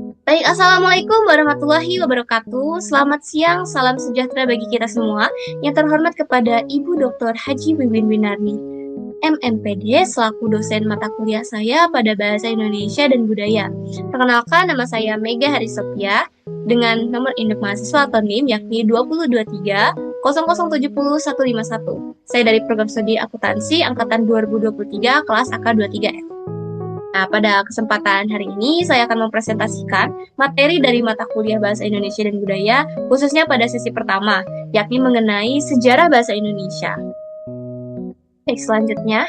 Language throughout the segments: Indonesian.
Baik, Assalamualaikum warahmatullahi wabarakatuh. Selamat siang, salam sejahtera bagi kita semua. Yang terhormat kepada Ibu Dr. Haji Wiwin Winarni, MMPD, selaku dosen mata kuliah saya pada Bahasa Indonesia dan Budaya. Perkenalkan, nama saya Mega Harisopia dengan nomor induk mahasiswa atau NIM yakni 2023 0070 151. Saya dari program studi akuntansi angkatan 2023 kelas AK23F. Nah, pada kesempatan hari ini saya akan mempresentasikan materi dari mata kuliah Bahasa Indonesia dan Budaya, khususnya pada sesi pertama, yakni mengenai sejarah bahasa Indonesia. Baik, selanjutnya.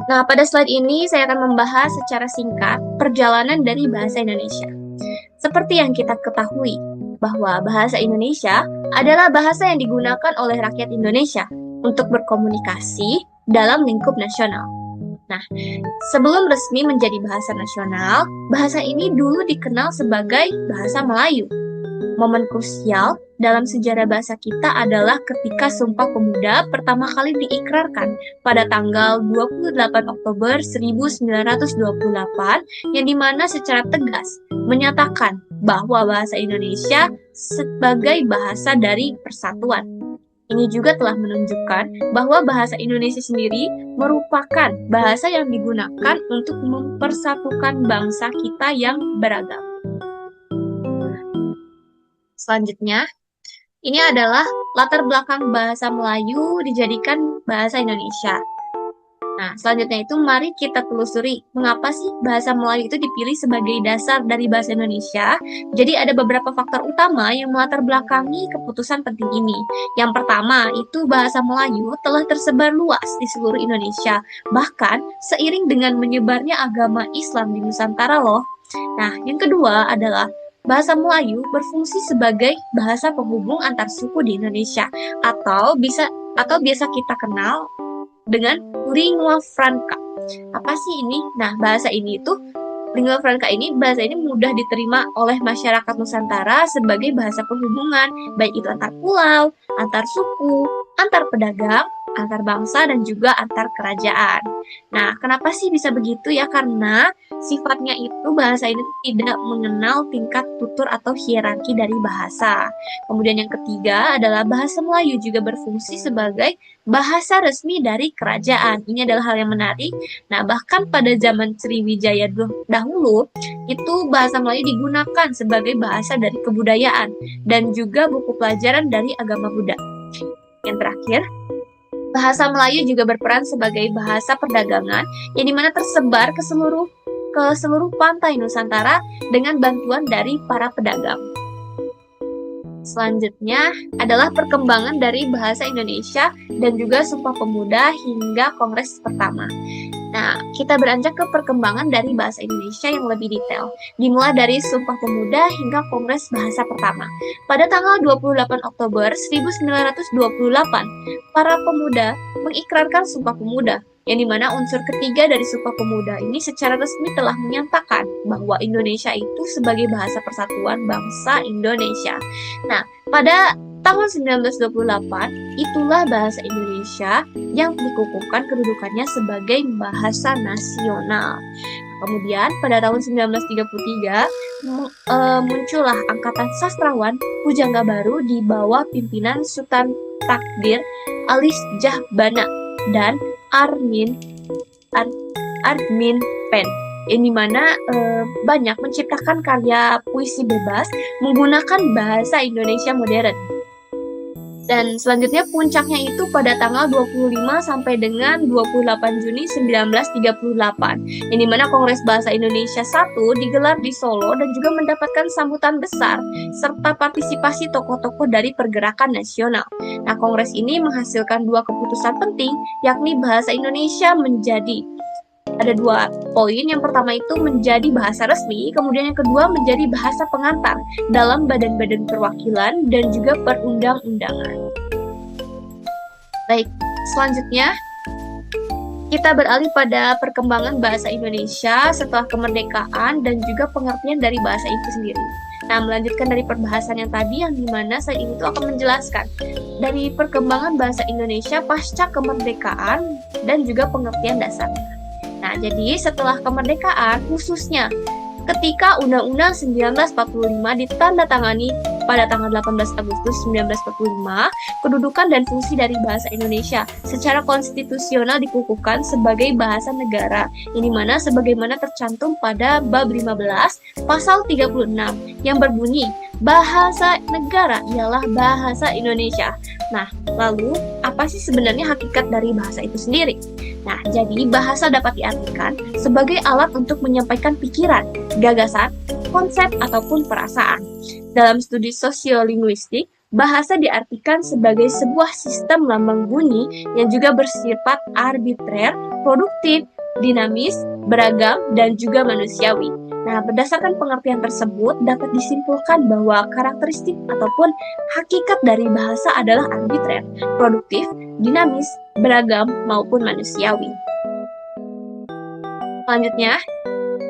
Nah, pada slide ini saya akan membahas secara singkat perjalanan dari bahasa Indonesia. Seperti yang kita ketahui, bahwa bahasa Indonesia adalah bahasa yang digunakan oleh rakyat Indonesia untuk berkomunikasi dalam lingkup nasional. Nah, sebelum resmi menjadi bahasa nasional, bahasa ini dulu dikenal sebagai bahasa Melayu. Momen krusial dalam sejarah bahasa kita adalah ketika Sumpah Pemuda pertama kali diikrarkan pada tanggal 28 Oktober 1928, yang dimana secara tegas menyatakan bahwa bahasa Indonesia sebagai bahasa dari persatuan. Ini juga telah menunjukkan bahwa bahasa Indonesia sendiri merupakan bahasa yang digunakan untuk mempersatukan bangsa kita yang beragam. Selanjutnya, ini adalah latar belakang bahasa Melayu dijadikan bahasa Indonesia. Nah, selanjutnya itu mari kita telusuri mengapa sih bahasa Melayu itu dipilih sebagai dasar dari bahasa Indonesia. Jadi ada beberapa faktor utama yang melatar belakangi keputusan penting ini. Yang pertama, itu bahasa Melayu telah tersebar luas di seluruh Indonesia, bahkan seiring dengan menyebarnya agama Islam di Nusantara loh. Nah, yang kedua adalah bahasa Melayu berfungsi sebagai bahasa penghubung antar suku di Indonesia atau biasa kita kenal dengan lingua franca. Apa sih ini? Nah, bahasa ini lingua franca ini, bahasa ini mudah diterima oleh masyarakat Nusantara sebagai bahasa penghubungan, baik itu antar pulau, antar suku, antar pedagang, antar bangsa, dan juga antar kerajaan. Nah, kenapa sih bisa begitu ya? Karena sifatnya itu bahasa ini tidak mengenal tingkat tutur atau hierarki dari bahasa. Kemudian yang ketiga adalah bahasa Melayu juga berfungsi sebagai bahasa resmi dari kerajaan. Ini adalah hal yang menarik. Nah, bahkan pada zaman Sriwijaya dahulu, itu bahasa Melayu digunakan sebagai bahasa dari kebudayaan dan juga buku pelajaran dari agama Buddha. Yang terakhir, bahasa Melayu juga berperan sebagai bahasa perdagangan yang dimana tersebar ke seluruh pantai Nusantara dengan bantuan dari para pedagang. Selanjutnya adalah perkembangan dari bahasa Indonesia dan juga Sumpah Pemuda hingga Kongres pertama. Nah, kita beranjak ke perkembangan dari bahasa Indonesia yang lebih detail, dimulai dari Sumpah Pemuda hingga Kongres Bahasa pertama. Pada tanggal 28 Oktober 1928, para pemuda mengikrarkan Sumpah Pemuda, yang dimana unsur ketiga dari Sumpah Pemuda ini secara resmi telah menyatakan bahwa Indonesia itu sebagai bahasa persatuan bangsa Indonesia. Nah, pada tahun 1928, itulah bahasa Indonesia yang dikukuhkan kedudukannya sebagai bahasa nasional. Kemudian pada tahun 1933 muncullah Angkatan Sastrawan Pujangga Baru di bawah pimpinan Sultan Takdir Alis Jahbana dan Armin Pen, yang dimana banyak menciptakan karya puisi bebas menggunakan bahasa Indonesia modern. Dan selanjutnya puncaknya itu pada tanggal 25 sampai dengan 28 Juni 1938, yang dimana Kongres Bahasa Indonesia I digelar di Solo dan juga mendapatkan sambutan besar serta partisipasi tokoh-tokoh dari pergerakan nasional. Nah, Kongres ini menghasilkan dua keputusan penting, yakni bahasa Indonesia ada dua poin. Yang pertama itu menjadi bahasa resmi, kemudian yang kedua menjadi bahasa pengantar dalam badan-badan perwakilan dan juga perundang-undangan. Baik, selanjutnya kita beralih pada perkembangan bahasa Indonesia setelah kemerdekaan dan juga pengertian dari bahasa itu sendiri. Nah, melanjutkan dari perbahasan yang tadi, yang dimana saya ini akan menjelaskan dari perkembangan bahasa Indonesia pasca kemerdekaan dan juga pengertian dasarnya. Nah, Nah, jadi setelah kemerdekaan, khususnya ketika Undang-Undang 1945 ditandatangani pada tanggal 18 Agustus 1945, kedudukan dan fungsi dari bahasa Indonesia secara konstitusional dikukuhkan sebagai bahasa negara, ini mana sebagaimana tercantum pada bab 15 pasal 36 yang berbunyi, bahasa negara ialah bahasa Indonesia. Nah, lalu apa sih sebenarnya hakikat dari bahasa itu sendiri? Nah, jadi bahasa dapat diartikan sebagai alat untuk menyampaikan pikiran, gagasan, konsep, ataupun perasaan. Dalam studi sosiolinguistik, bahasa diartikan sebagai sebuah sistem lambang bunyi yang juga bersifat arbitrer, produktif, dinamis, beragam, dan juga manusiawi. Nah, berdasarkan pengertian tersebut, dapat disimpulkan bahwa karakteristik ataupun hakikat dari bahasa adalah arbitrer, produktif, dinamis, beragam, maupun manusiawi. Selanjutnya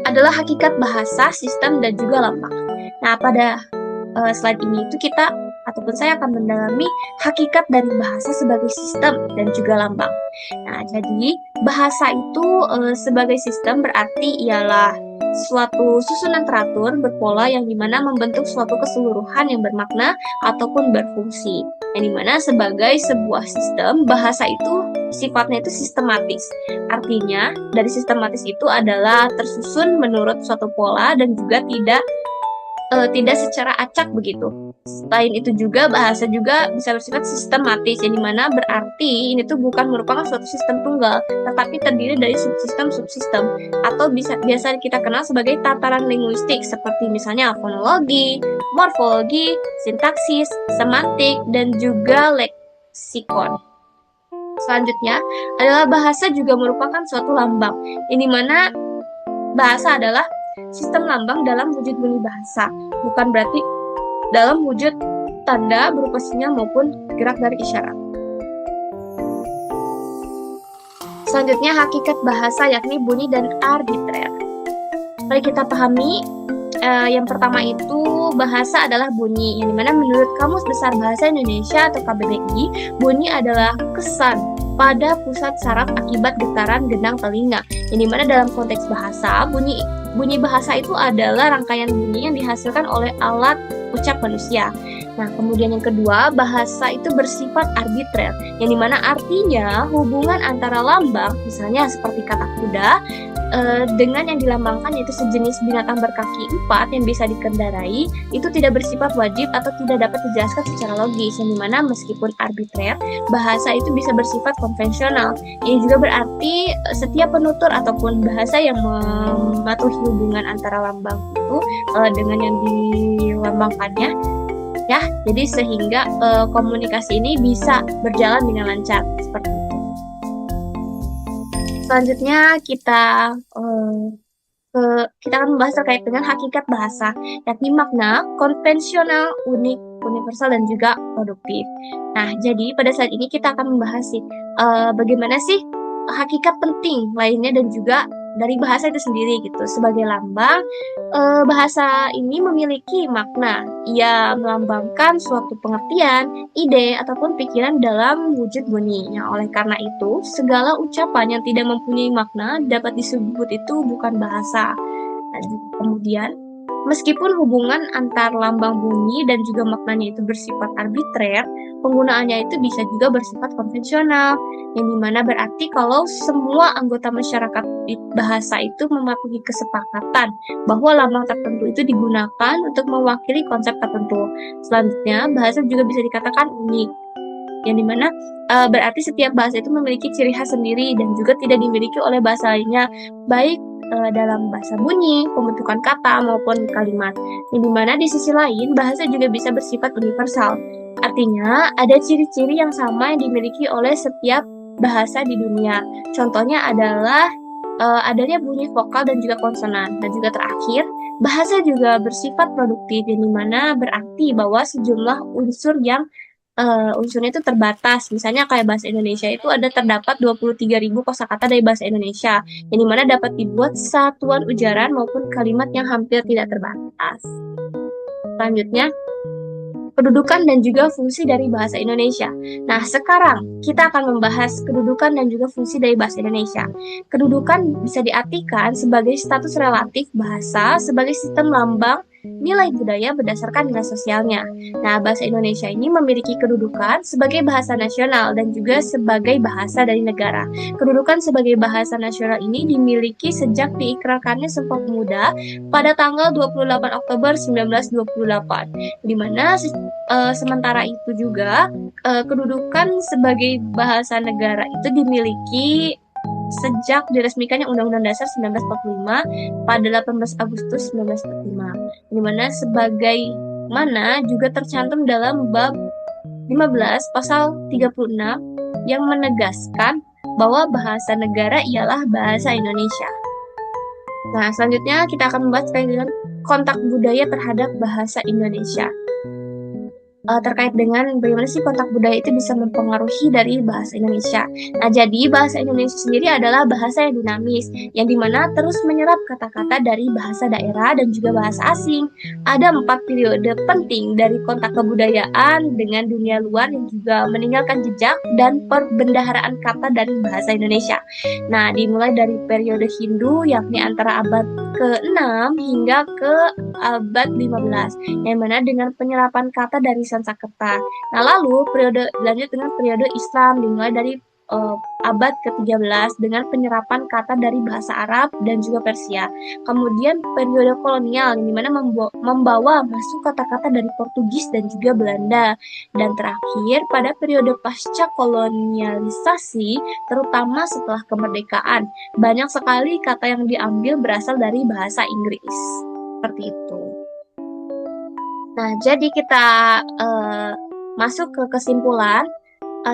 adalah hakikat bahasa, sistem, dan juga lambang. Nah, pada slide ini itu kita ataupun saya akan mendalami hakikat dari bahasa sebagai sistem dan juga lambang. Nah, jadi bahasa itu sebagai sistem berarti ialah suatu susunan teratur berpola yang dimana membentuk suatu keseluruhan yang bermakna ataupun berfungsi. Yang dimana sebagai sebuah sistem, bahasa itu sifatnya itu sistematis. Artinya, dari sistematis itu adalah tersusun menurut suatu pola dan juga tidak secara acak begitu. Selain itu juga bahasa juga bisa bersifat sistematis, yang dimana berarti ini tuh bukan merupakan suatu sistem tunggal, tetapi terdiri dari subsistem atau biasa kita kenal sebagai tataran linguistik seperti misalnya fonologi, morfologi, sintaksis, semantik, dan juga leksikon. Selanjutnya adalah bahasa juga merupakan suatu lambang, yang dimana bahasa adalah sistem lambang dalam wujud bunyi bahasa, bukan berarti dalam wujud tanda berupa sinyal maupun gerak dari isyarat. Selanjutnya hakikat bahasa yakni bunyi dan arbitrer. Mari kita pahami, yang pertama itu bahasa adalah bunyi, yang dimana menurut Kamus Besar Bahasa Indonesia atau KBBI, bunyi adalah kesan pada pusat saraf akibat getaran gendang telinga, yang dimana dalam konteks bahasa, bunyi bahasa itu adalah rangkaian bunyi yang dihasilkan oleh alat ucap manusia. Nah, kemudian yang kedua, bahasa itu bersifat arbitrer, yang dimana artinya hubungan antara lambang, misalnya seperti kata kuda, dengan yang dilambangkan yaitu sejenis binatang berkaki 4 yang bisa dikendarai, itu tidak bersifat wajib atau tidak dapat dijelaskan secara logis, yang dimana meskipun arbitrer, bahasa itu bisa bersifat konvensional. Ini juga berarti setiap penutur ataupun bahasa yang mematuhi hubungan antara lambang itu dengan yang dilambangkannya, ya, jadi sehingga komunikasi ini bisa berjalan dengan lancar seperti itu. Selanjutnya kita akan membahas terkait dengan hakikat bahasa, yakni makna konvensional, unik, universal, dan juga produktif. Nah, jadi pada saat ini kita akan membahas bagaimana sih hakikat penting lainnya dan juga dari bahasa itu sendiri gitu. Sebagai lambang, bahasa ini memiliki makna. Ia melambangkan suatu pengertian, ide, ataupun pikiran dalam wujud bunyi. Oleh karena itu, segala ucapan yang tidak mempunyai makna dapat disebut itu bukan bahasa. Dan kemudian, meskipun hubungan antar lambang bunyi dan juga maknanya itu bersifat arbitrer, penggunaannya itu bisa juga bersifat konvensional, yang dimana berarti kalau semua anggota masyarakat bahasa itu mematuhi kesepakatan bahwa lambang tertentu itu digunakan untuk mewakili konsep tertentu. Selanjutnya, bahasa juga bisa dikatakan unik, yang dimana berarti setiap bahasa itu memiliki ciri khas sendiri dan juga tidak dimiliki oleh bahasa lainnya, baik dalam bahasa bunyi, pembentukan kata, maupun kalimat. Yang dimana di sisi lain, bahasa juga bisa bersifat universal. Artinya, ada ciri-ciri yang sama yang dimiliki oleh setiap bahasa di dunia. Contohnya adalah adanya bunyi vokal dan juga konsonan. Dan juga terakhir, bahasa juga bersifat produktif, yang dimana berarti bahwa sejumlah unsur yang unsurnya itu terbatas. Misalnya kayak bahasa Indonesia itu terdapat 23.000 kosakata dari bahasa Indonesia, yang dimana dapat dibuat satuan ujaran maupun kalimat yang hampir tidak terbatas. Selanjutnya, kedudukan dan juga fungsi dari bahasa Indonesia. Nah, sekarang kita akan membahas kedudukan dan juga fungsi dari bahasa Indonesia. Kedudukan bisa diartikan sebagai status relatif bahasa sebagai sistem lambang nilai budaya berdasarkan nilai sosialnya. Nah, bahasa Indonesia ini memiliki kedudukan sebagai bahasa nasional dan juga sebagai bahasa dari negara. Kedudukan sebagai bahasa nasional ini dimiliki sejak diikrarkannya Sumpah Pemuda pada tanggal 28 Oktober 1928, di mana sementara itu juga kedudukan sebagai bahasa negara itu dimiliki sejak diresmikannya Undang-Undang Dasar 1945 pada 18 Agustus 1945, di mana sebagaimana juga tercantum dalam bab 15 pasal 36 yang menegaskan bahwa bahasa negara ialah bahasa Indonesia. Nah, selanjutnya kita akan membahas terkait dengan kontak budaya terhadap bahasa Indonesia. Terkait dengan bagaimana sih kontak budaya itu bisa mempengaruhi dari bahasa Indonesia. Nah, jadi bahasa Indonesia sendiri adalah bahasa yang dinamis, yang dimana terus menyerap kata-kata dari bahasa daerah dan juga bahasa asing. Ada 4 periode penting dari kontak kebudayaan dengan dunia luar yang juga meninggalkan jejak dan perbendaharaan kata dari bahasa Indonesia. Nah, dimulai dari periode Hindu, yakni antara abad ke-6 hingga ke abad 15, yang mana dengan penyerapan kata dari Sanskerta. Nah, lalu lanjut dengan periode Islam dimulai dari abad ke-13 dengan penyerapan kata dari bahasa Arab dan juga Persia. Kemudian periode kolonial yang dimana membawa masuk kata-kata dari Portugis dan juga Belanda. Dan terakhir pada periode pasca kolonialisasi, terutama setelah kemerdekaan, banyak sekali kata yang diambil berasal dari bahasa Inggris. Seperti itu. Nah, jadi kita masuk ke kesimpulan.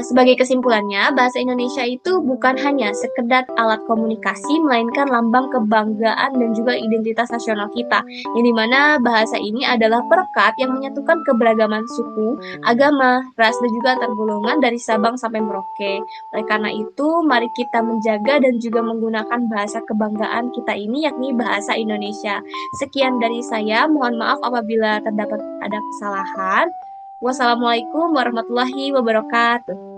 Sebagai kesimpulannya, bahasa Indonesia itu bukan hanya sekedar alat komunikasi, melainkan lambang kebanggaan dan juga identitas nasional kita. Yang dimana bahasa ini adalah perekat yang menyatukan keberagaman suku, agama, ras, dan juga antar golongan dari Sabang sampai Merauke. Oleh karena itu, mari kita menjaga dan juga menggunakan bahasa kebanggaan kita ini, yakni bahasa Indonesia. Sekian dari saya, mohon maaf apabila terdapat ada kesalahan. Wassalamualaikum warahmatullahi wabarakatuh.